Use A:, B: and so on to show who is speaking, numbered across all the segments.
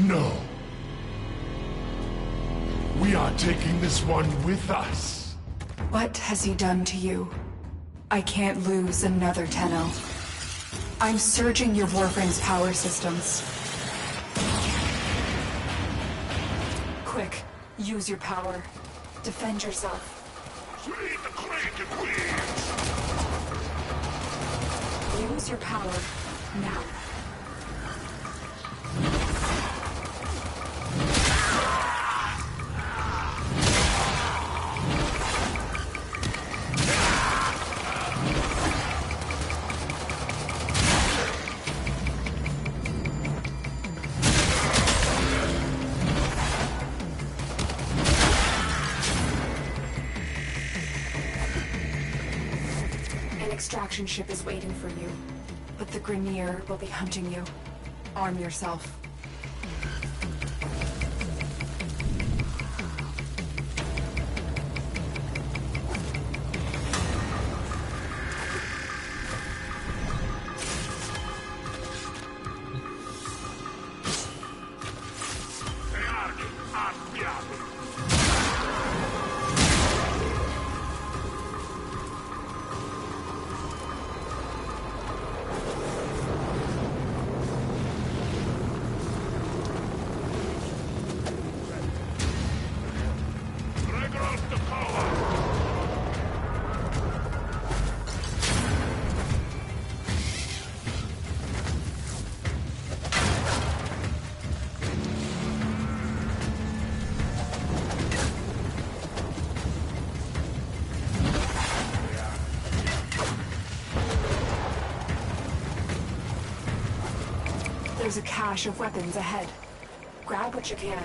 A: No. We are taking this one with us.
B: What has he done to you? I can't lose another Tenno. I'm surging your Warframe's power systems. Quick, use your power. Defend yourself. Use your power, now. An extraction ship is waiting for you, but the Grineer will be hunting you. Arm yourself. There's a cache of weapons ahead. Grab what you can.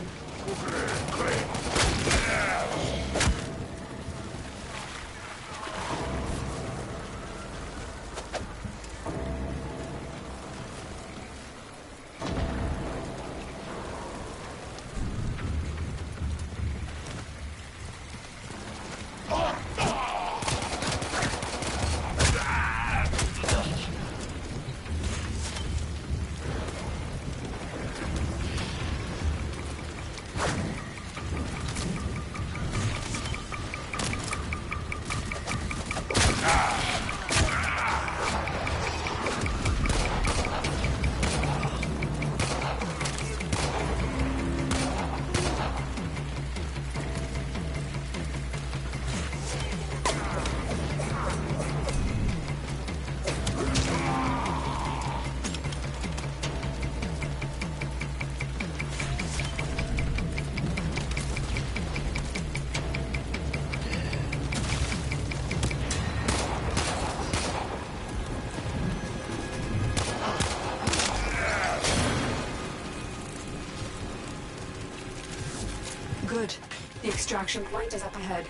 B: Good. The extraction point is up ahead.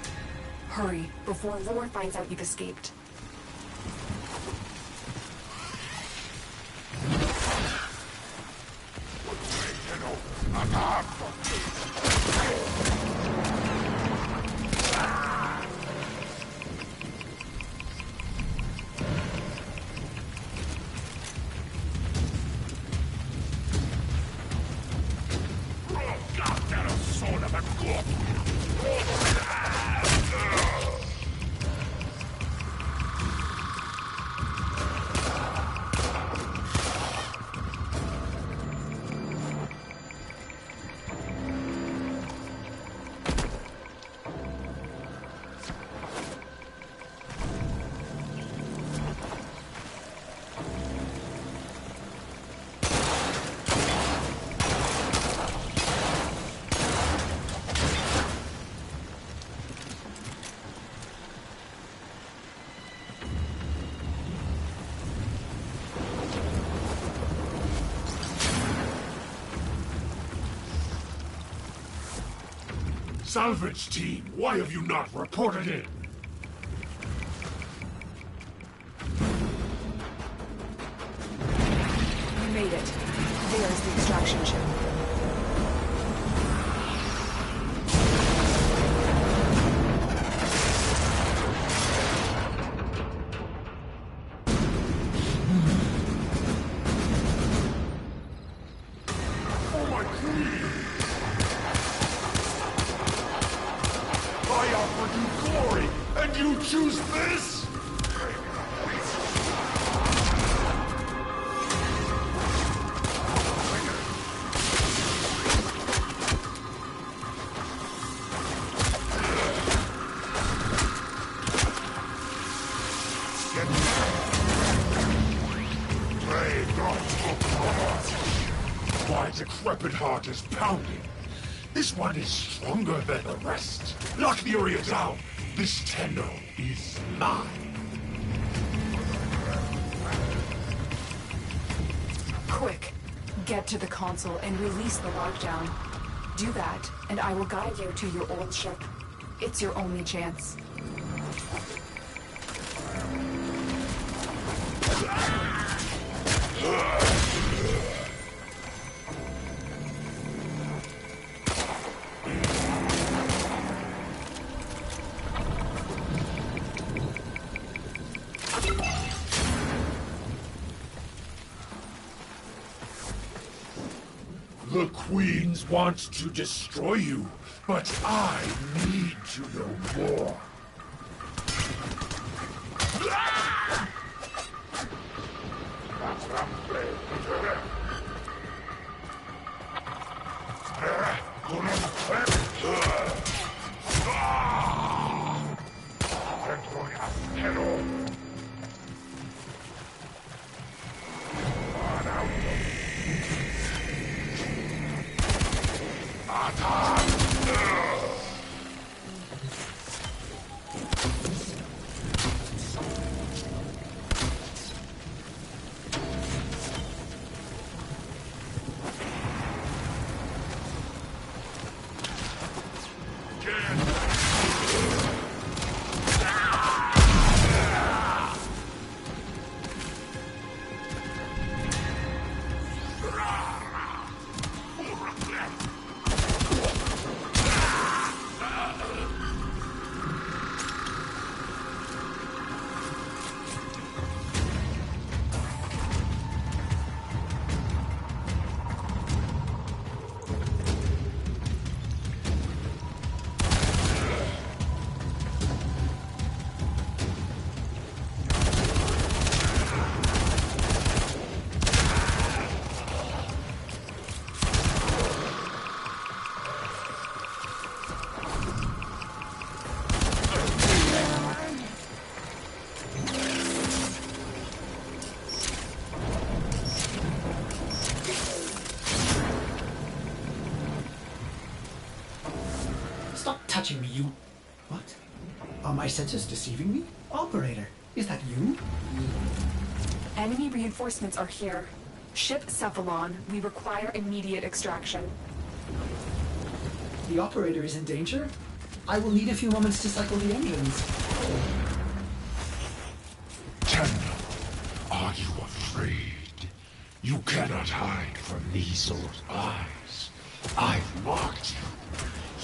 B: Hurry, before Lord finds out you've escaped.
A: Salvage team, why have you not reported in?
B: You made it. There's the extraction ship.
A: Oh my this? My decrepit heart is pounding. This one is stronger than the rest. Lock the area down. This Tendo is mine.
B: Quick, get to the console and release the lockdown. Do that, and I will guide you to your old ship. It's your only chance.
A: The Queens want to destroy you, but I need to know more.
C: Stop touching me, you... What? Are my senses deceiving me? Operator, is that you?
B: Enemy reinforcements are here. Ship Cephalon, we require immediate extraction.
C: The operator is in danger? I will need a few moments to cycle the engines.
A: Tendo, are you afraid? You cannot hide from these old eyes. I've marked you.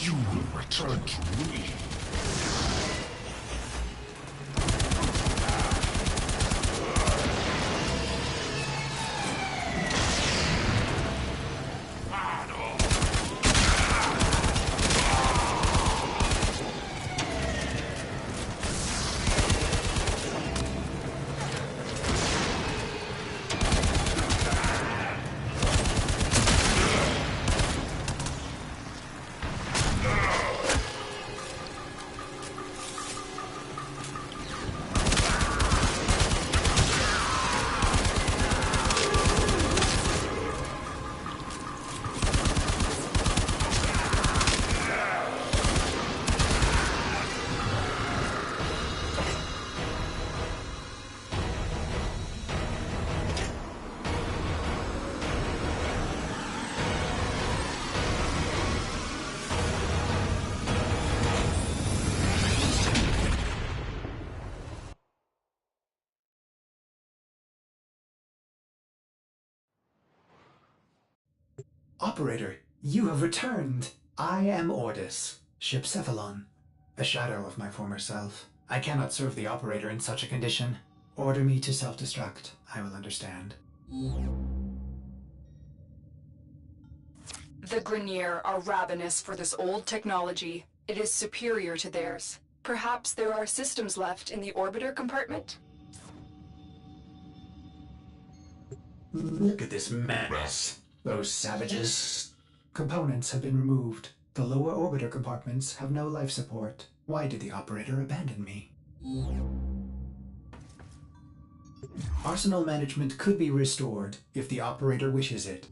A: You will return to me.
C: Operator, you have returned. I am Ordis, Ship Cephalon, a shadow of my former self. I cannot serve the operator in such a condition. Order me to self-destruct. I will understand.
B: The Grineer are ravenous for this old technology. It is superior to theirs. Perhaps there are systems left in the orbiter compartment?
C: Look at this mess. Those savages. Components have been removed. The lower orbiter compartments have no life support. Why did the operator abandon me? Arsenal management could be restored if the operator wishes it.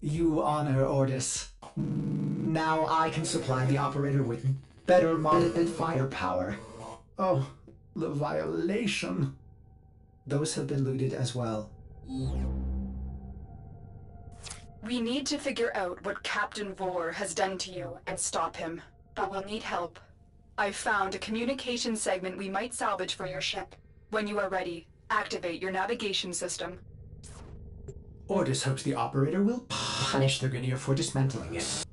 C: You honor Ordis. Now I can supply the operator with better modded firepower. Oh, the violation. Those have been looted as well.
B: We need to figure out what Captain Vor has done to you and stop him, but we'll need help. I've found a communication segment we might salvage for your ship. When you are ready, activate your navigation system.
C: Ordis hopes the operator will punish the Grineer for dismantling it.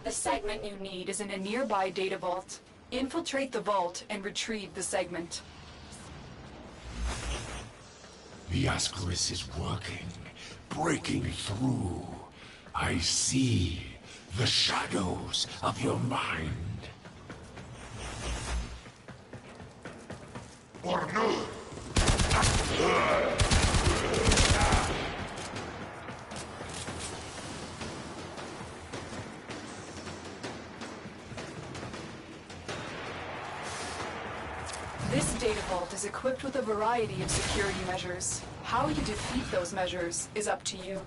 B: The segment you need is in a nearby data vault. Infiltrate the vault and retrieve the segment.
A: The Ascaris is working, breaking through. I see the shadows of your mind. Or no.
B: This data vault is equipped with a variety of security measures. How you defeat those measures is up to you.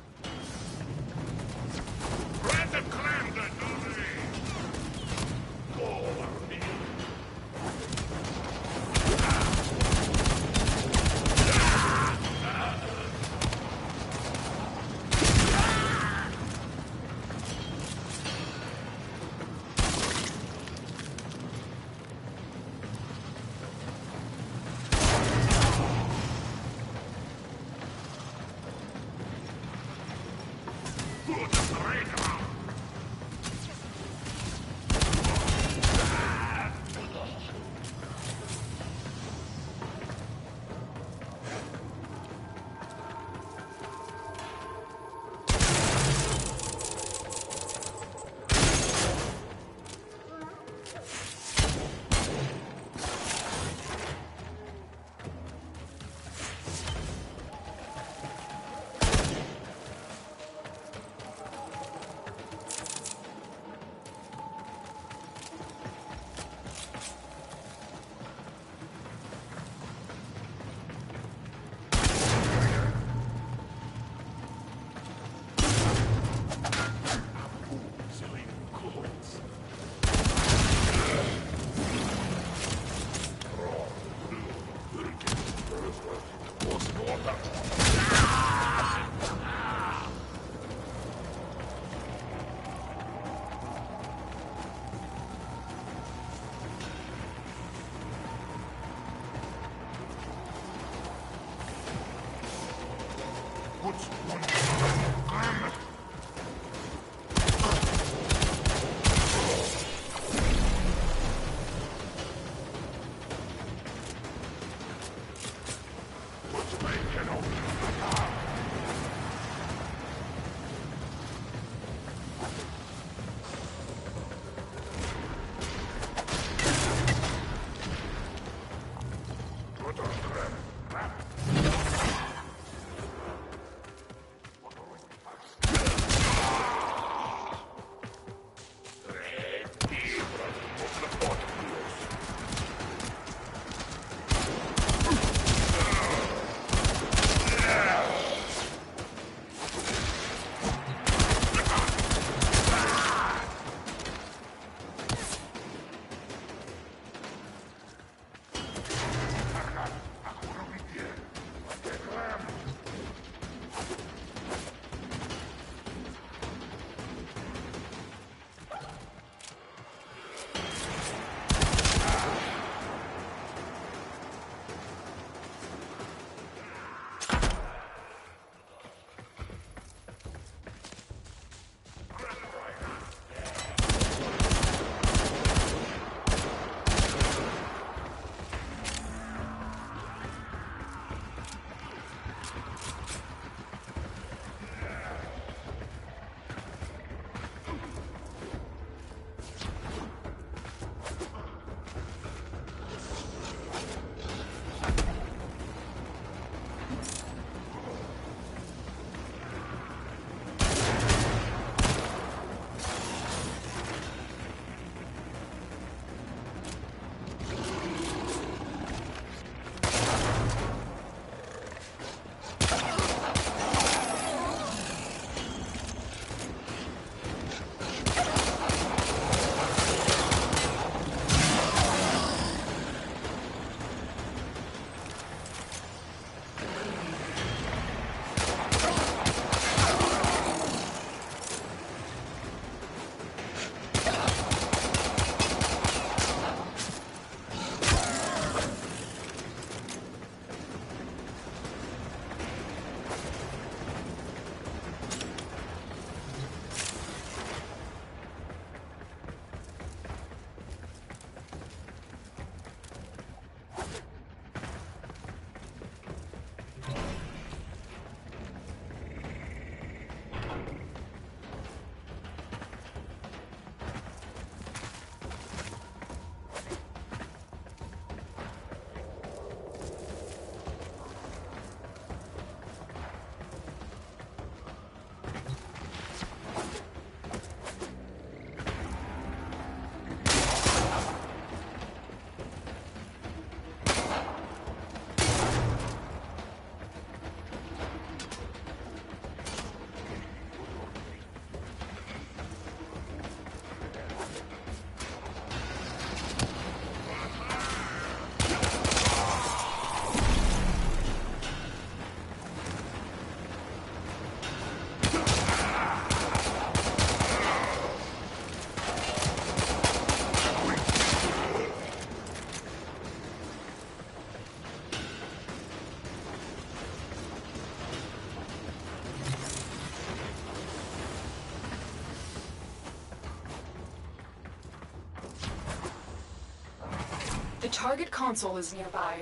B: The target console is nearby.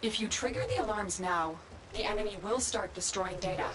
B: If you trigger the alarms now, the enemy will start destroying data.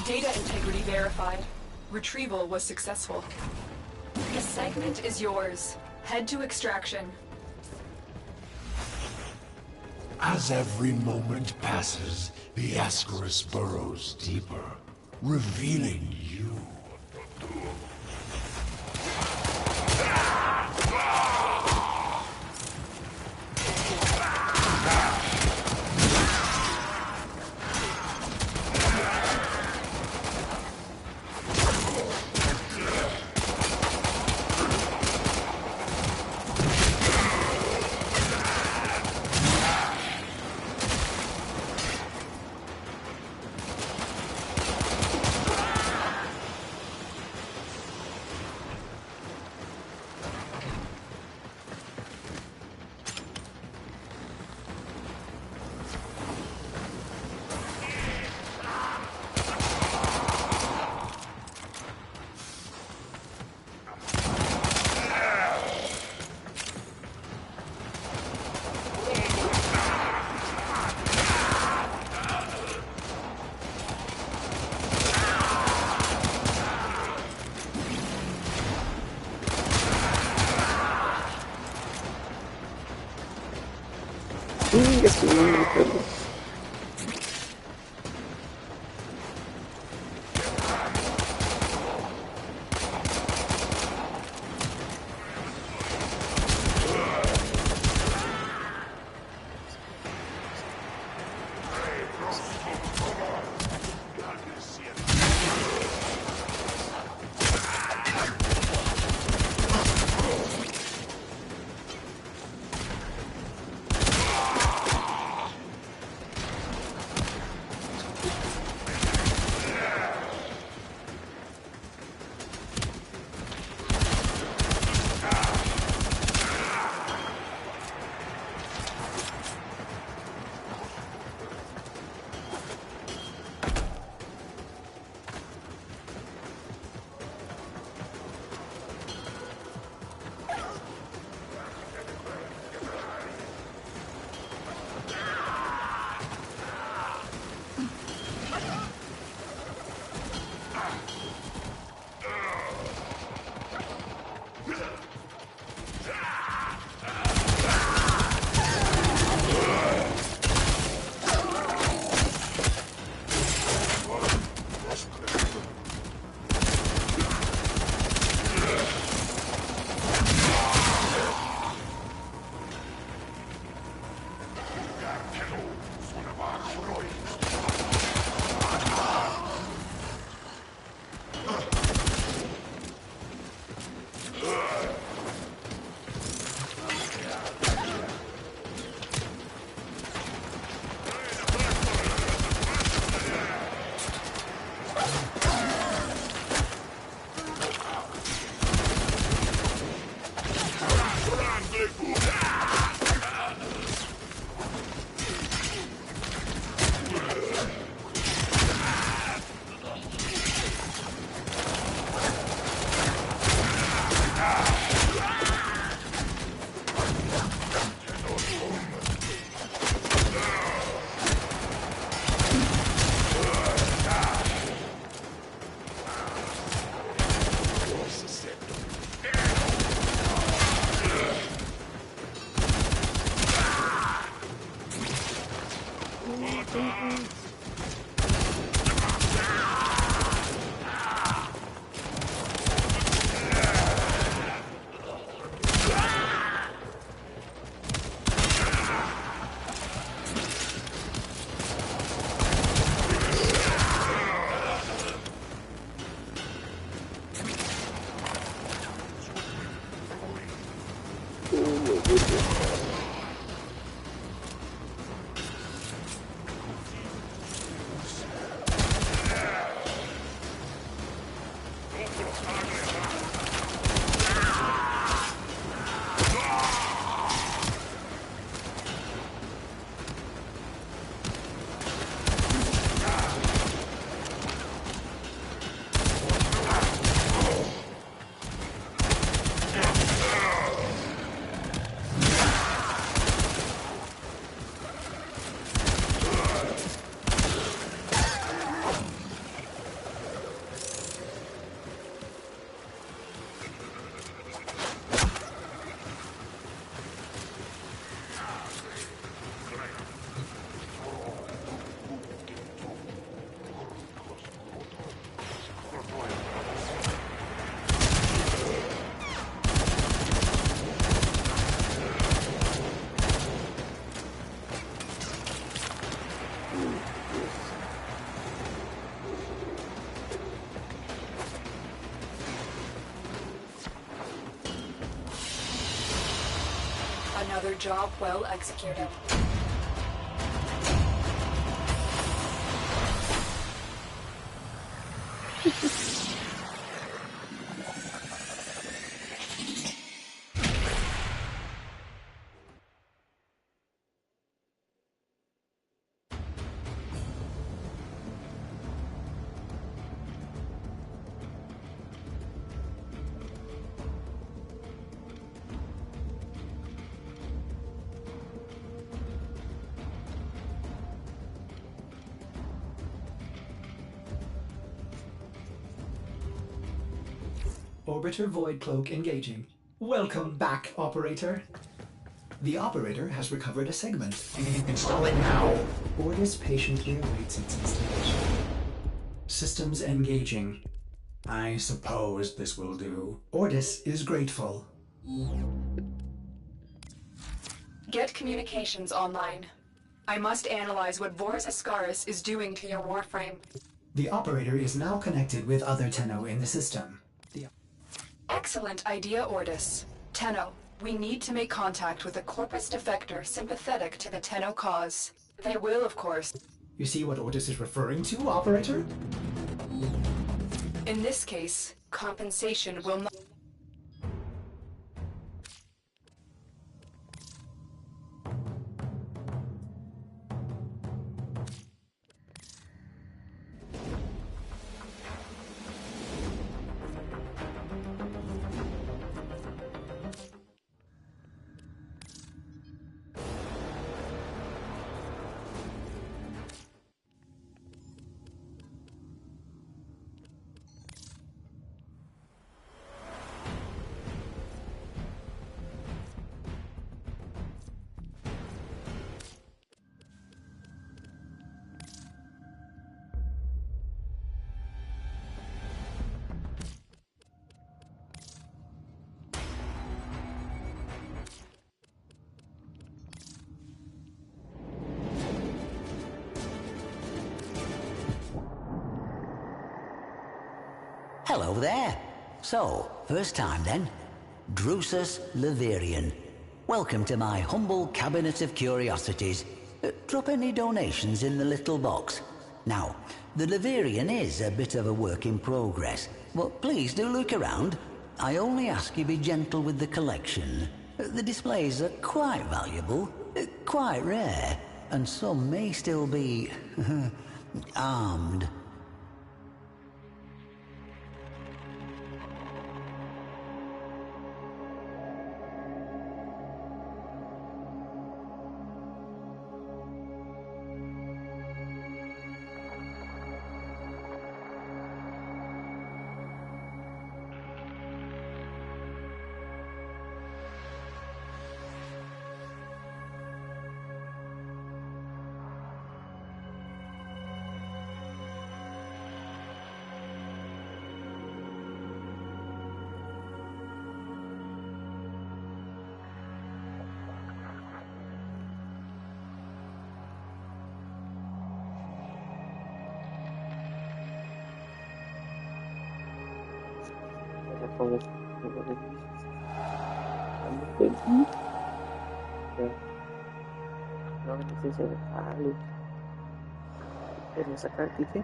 B: Data integrity verified. Retrieval was successful. The segment is yours. Head to extraction.
A: As every moment passes, the Ascaris burrows deeper, revealing you.
D: Chingue su madre, perro.
B: Another job well executed.
C: Orbiter Void Cloak engaging. Welcome back, operator. The operator has recovered a segment.
A: Install it now.
C: Ordis patiently awaits its installation. Systems engaging. I suppose this will do. Ordis is grateful.
B: Get communications online. I must analyze what Vor's Ascaris is doing to your warframe.
C: The operator is now connected with other Tenno in the system.
B: Excellent idea, Ordis. Tenno, we need to make contact with a Corpus defector sympathetic to the Tenno cause. They will, of course.
C: You see what Ordis is referring to, operator?
B: In this case, compensation will not...
D: Hello there. So, first time then. Drusus Leverian. Welcome to my humble cabinet of curiosities. Drop any donations in the little box. Now, the Leverian is a bit of a work in progress, but please do look around. I only ask you be gentle with the collection. The displays are quite valuable, quite rare, and some may still be armed.
E: Nó sẽ phá luôn. Đây là sacar ticket.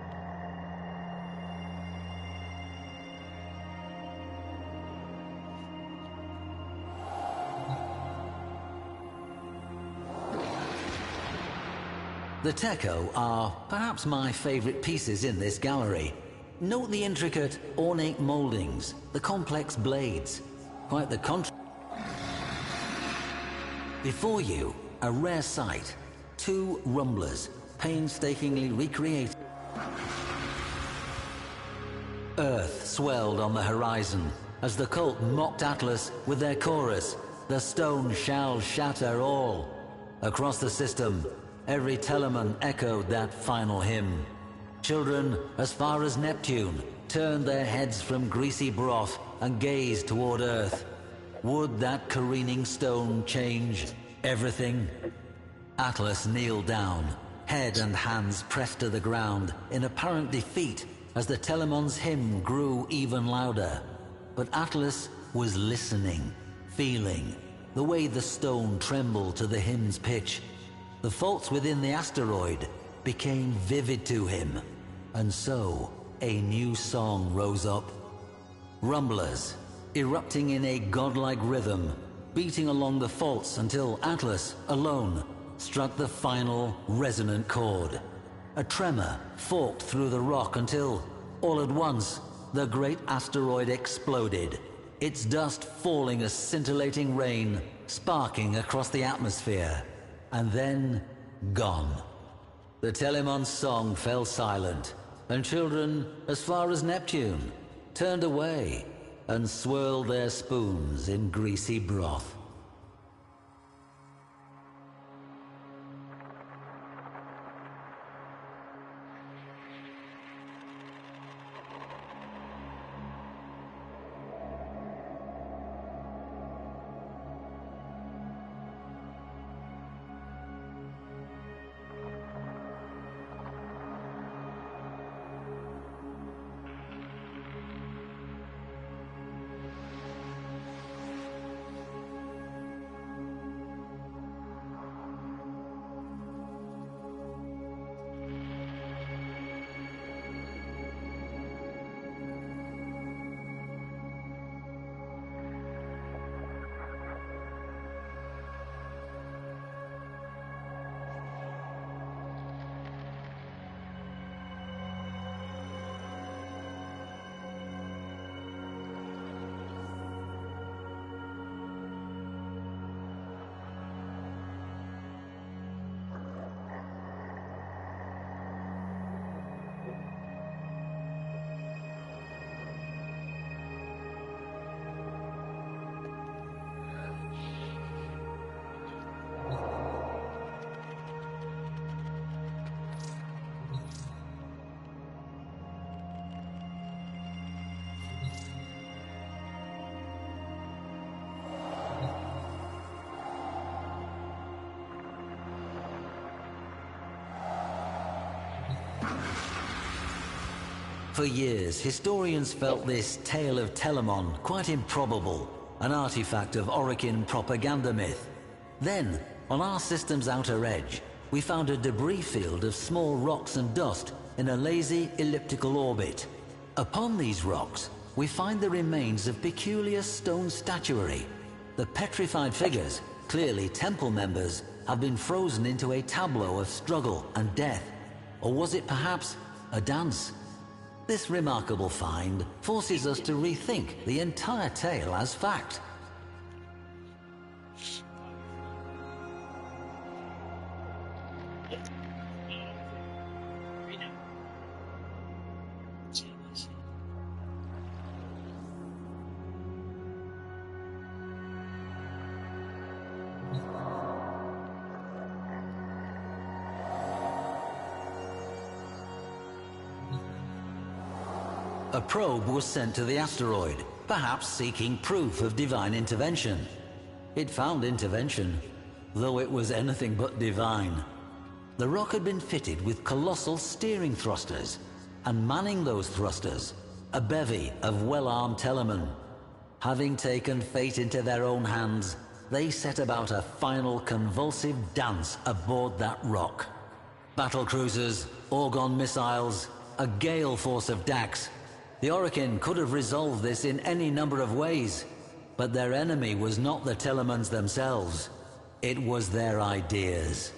D: The Techo are perhaps my favorite pieces in this gallery. Note the intricate, ornate moldings, the complex blades. Quite the contrast. Before you, a rare sight. 2 rumblers, painstakingly recreated. Earth swelled on the horizon as the cult mocked Atlas with their chorus, "The stone shall shatter all." Across the system, every Telemon echoed that final hymn. Children as far as Neptune turned their heads from greasy broth and gazed toward Earth. Would that careening stone change everything? Atlas kneeled down, head and hands pressed to the ground in apparent defeat as the Telemon's hymn grew even louder. But Atlas was listening, feeling, the way the stone trembled to the hymn's pitch. The faults within the asteroid became vivid to him, and so a new song rose up. Rumblers, erupting in a godlike rhythm, beating along the faults until Atlas, alone, struck the final resonant chord. A tremor forked through the rock until, all at once, the great asteroid exploded, its dust falling as scintillating rain, sparking across the atmosphere, and then gone. The Telemon's song fell silent, and children, as far as Neptune, turned away and swirled their spoons in greasy broth. For years, historians felt this tale of Telamon quite improbable, an artifact of Orokin propaganda myth. Then, on our system's outer edge, we found a debris field of small rocks and dust in a lazy elliptical orbit. Upon these rocks, we find the remains of peculiar stone statuary. The petrified figures, clearly temple members, have been frozen into a tableau of struggle and death. Or was it perhaps a dance? This remarkable find forces us to rethink the entire tale as fact. A probe was sent to the asteroid, perhaps seeking proof of divine intervention. It found intervention, though it was anything but divine. The rock had been fitted with colossal steering thrusters, and manning those thrusters, a bevy of well-armed Telamon. Having taken fate into their own hands, they set about a final convulsive dance aboard that rock. Battle cruisers, Orgon missiles, a gale force of Dax. The Orokin could have resolved this in any number of ways, but their enemy was not the Telamons themselves. It was their ideas.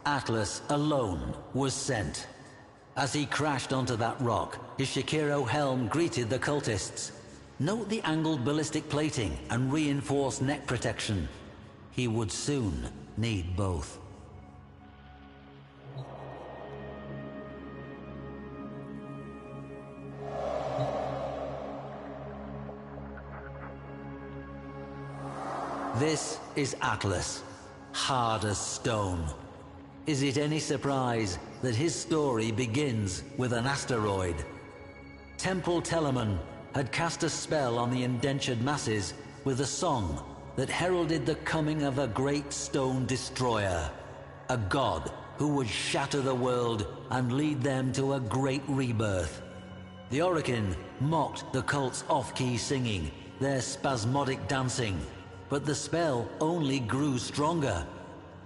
D: Atlas alone was sent. As he crashed onto that rock, his Shikiro helm greeted the cultists. Note the angled ballistic plating and reinforced neck protection. He would soon need both. This is Atlas, hard as stone. Is it any surprise that his story begins with an asteroid? Temple Telamon had cast a spell on the indentured masses with a song that heralded the coming of a great stone destroyer, a god who would shatter the world and lead them to a great rebirth. The Orokin mocked the cult's off-key singing, their spasmodic dancing, but the spell only grew stronger.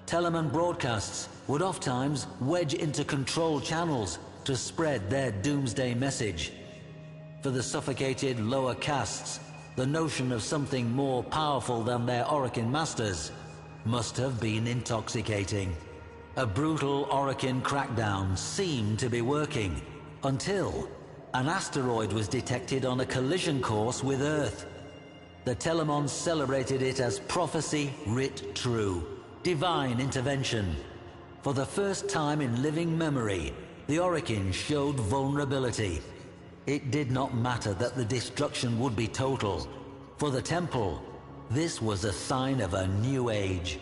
D: Telamon broadcasts would oft-times wedge into control channels to spread their doomsday message. For the suffocated lower castes, the notion of something more powerful than their Orokin masters must have been intoxicating. A brutal Orokin crackdown seemed to be working, until an asteroid was detected on a collision course with Earth. The Telamons celebrated it as prophecy writ true, divine intervention. For the first time in living memory, the Orokin showed vulnerability. It did not matter that the destruction would be total. For the Temple, this was a sign of a new age.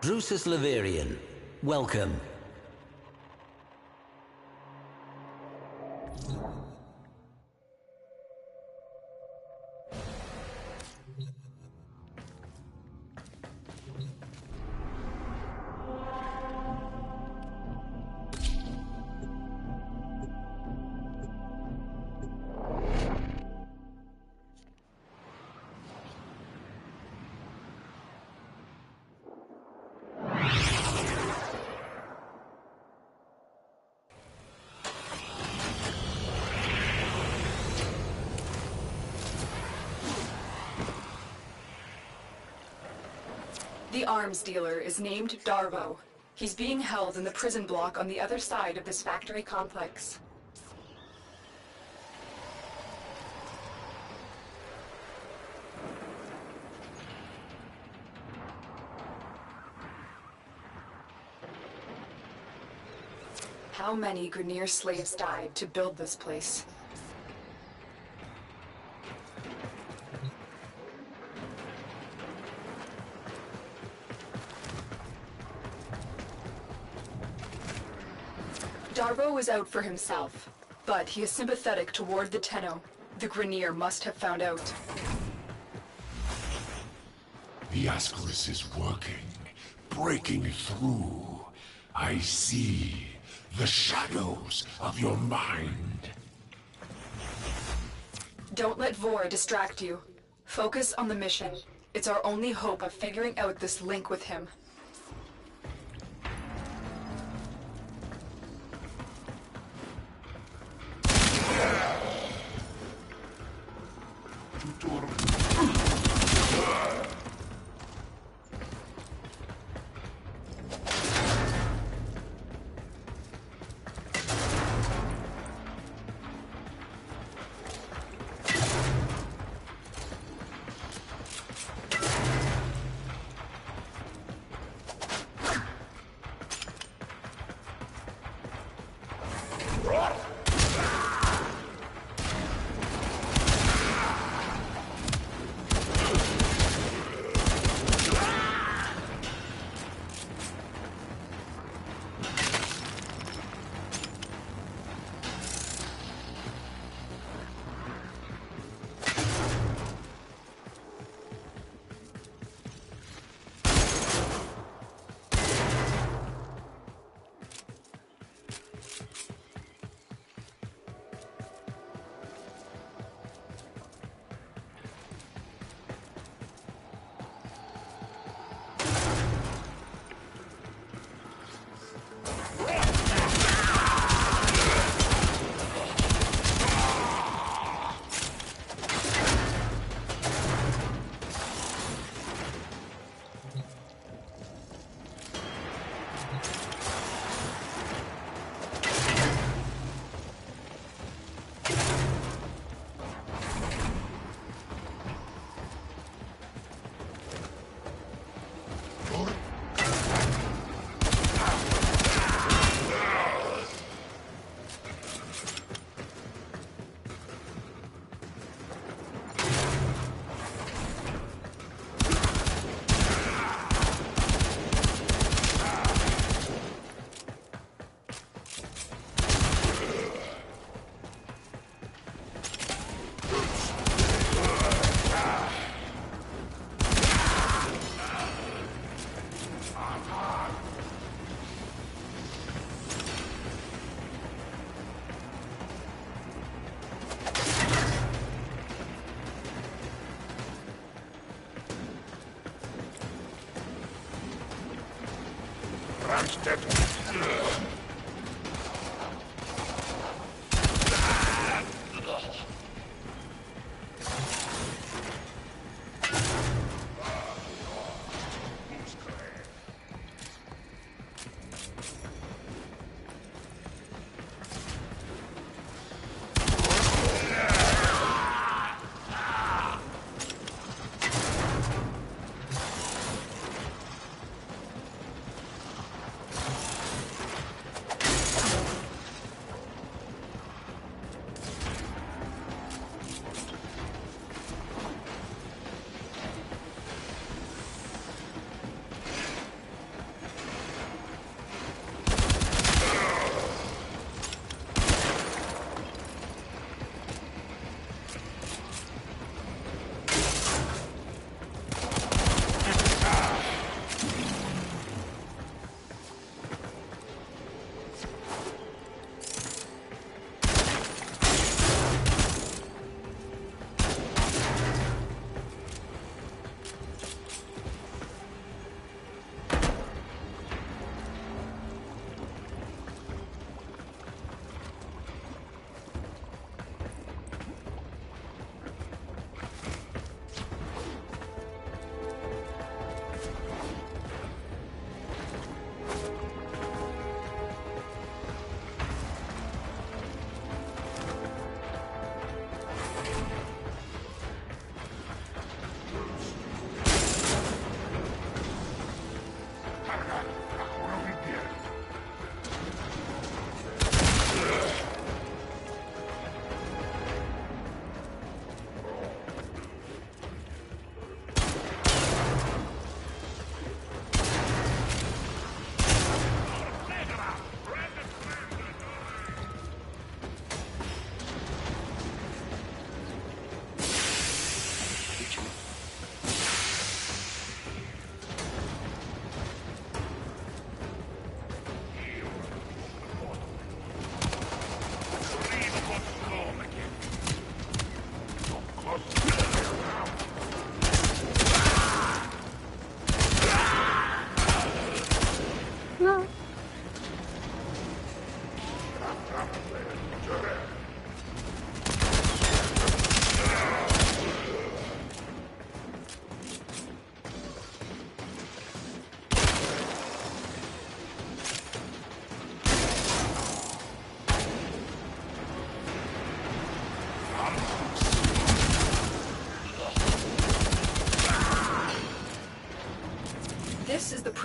D: Drusus Leverian, welcome.
B: arms dealer is named Darvo. He's being held in the prison block on the other side of this factory complex. How many Grineer slaves died to build this place? Darvo is out for himself, but he is sympathetic toward the Tenno. The Grineer must have found out.
A: The Ascaris is working, breaking through. I see the shadows of your mind.
B: Don't let Vor distract you. Focus on the mission. It's our only hope of figuring out this link with him.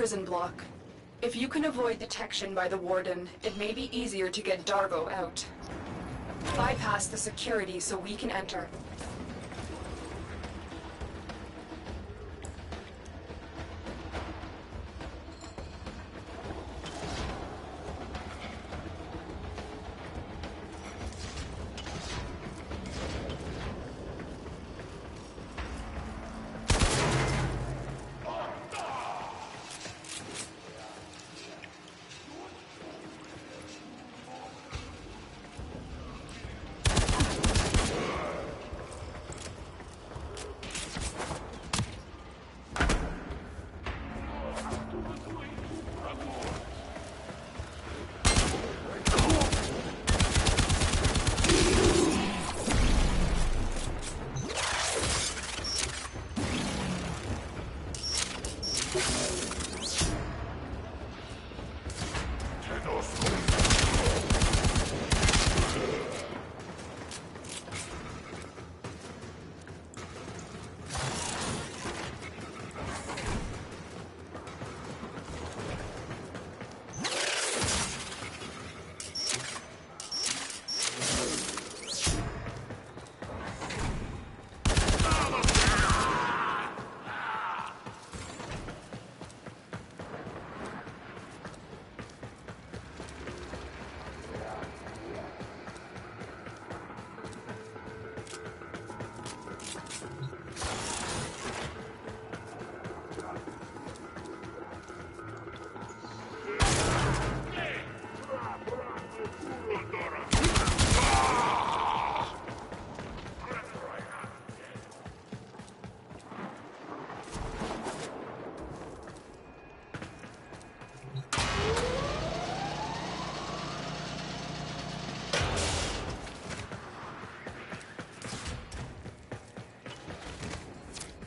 B: prison block. If you can avoid detection by the warden, it may be easier to get Darvo out. Bypass the security so we can enter.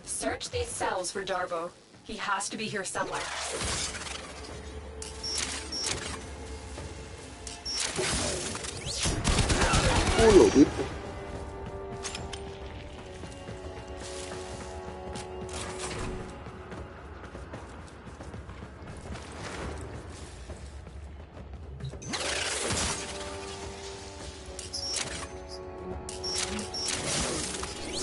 B: Search these cells for Darvo. He has to be here somewhere.
E: Ulo dito.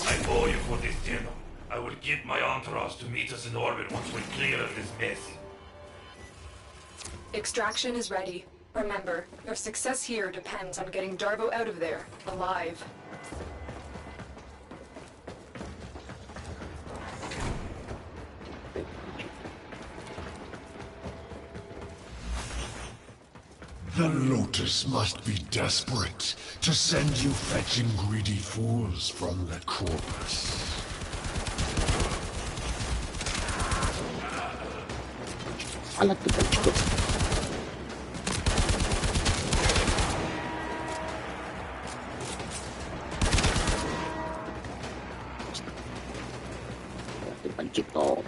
A: I owe you for this dinner. I will get my entourage to meet us in orbit once we clear this mess.
B: Extraction is ready. Remember, your success here depends on getting Darvo out of there, alive.
A: The Lotus must be desperate to send you fetching greedy fools from the corpus.
E: Alat to punch. Pancit to.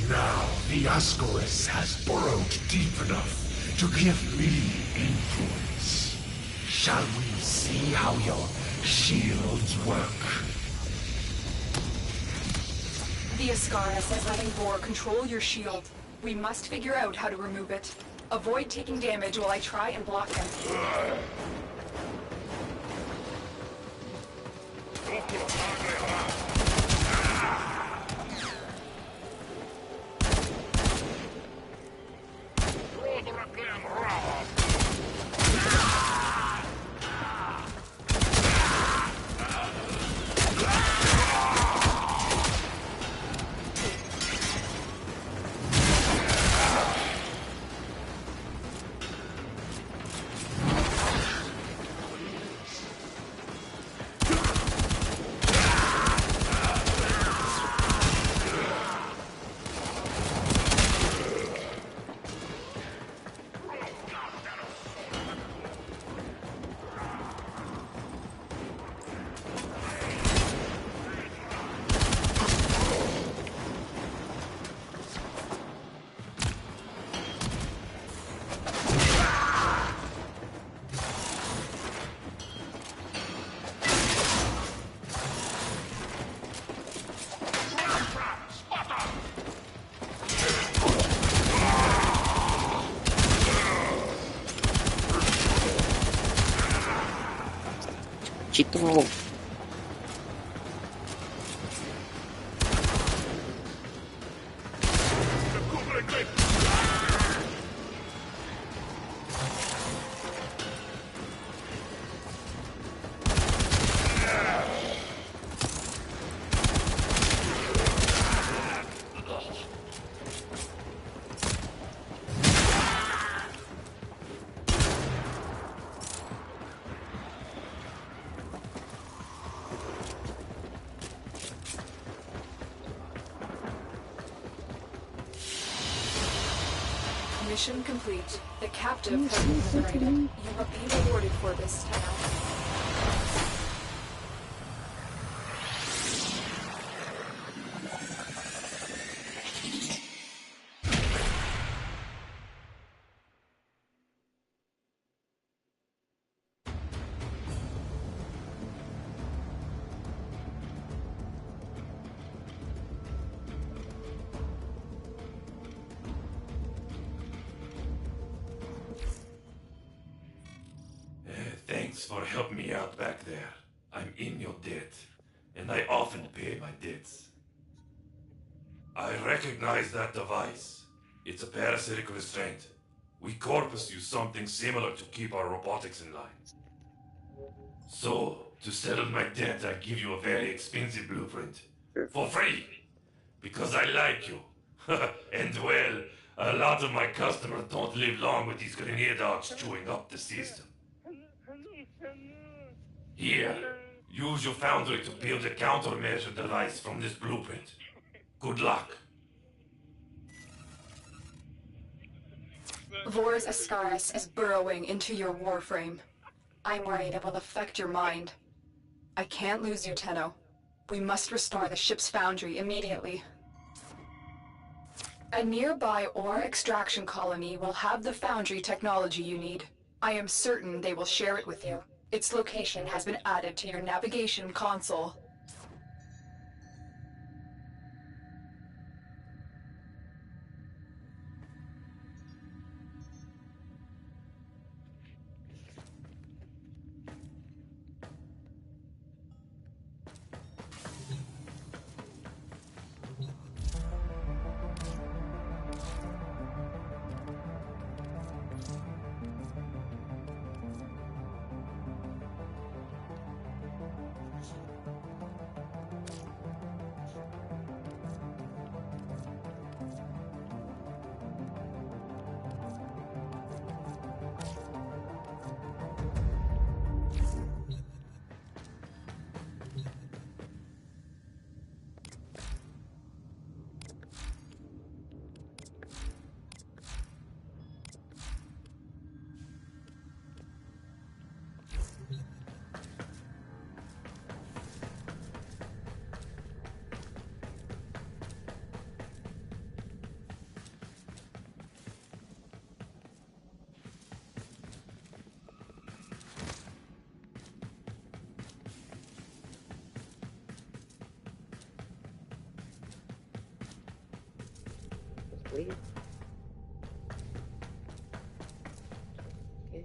A: Now the Ascaris has burrowed deep enough to give me influence. Shall we see how your shields work?
B: The Ascaris is letting Vor control your shield. We must figure out how to remove it. Avoid taking damage while I try and block him.
E: Chito.
B: Mission complete. The captive has been liberated. You will be rewarded for this, Tenno.
A: Thanks for helping me out back there. I'm in your debt, and I often pay my debts. I recognize that device. It's a parasitic restraint. We Corpus use something similar to keep our robotics in line. So, to settle my debt, I give you a very expensive blueprint. For free! Because I like you. And well, a lot of my customers don't live long with these grenade dogs chewing up the system. Here, use your foundry to build a countermeasure device from this blueprint. Good luck.
B: Vor's Ascaris is burrowing into your warframe. I'm worried it will affect your mind. I can't lose you, Tenno. We must restore the ship's foundry immediately. A nearby ore extraction colony will have the foundry technology you need. I am certain they will share it with you. Its location has been added to your navigation console.
E: Wait. Okay.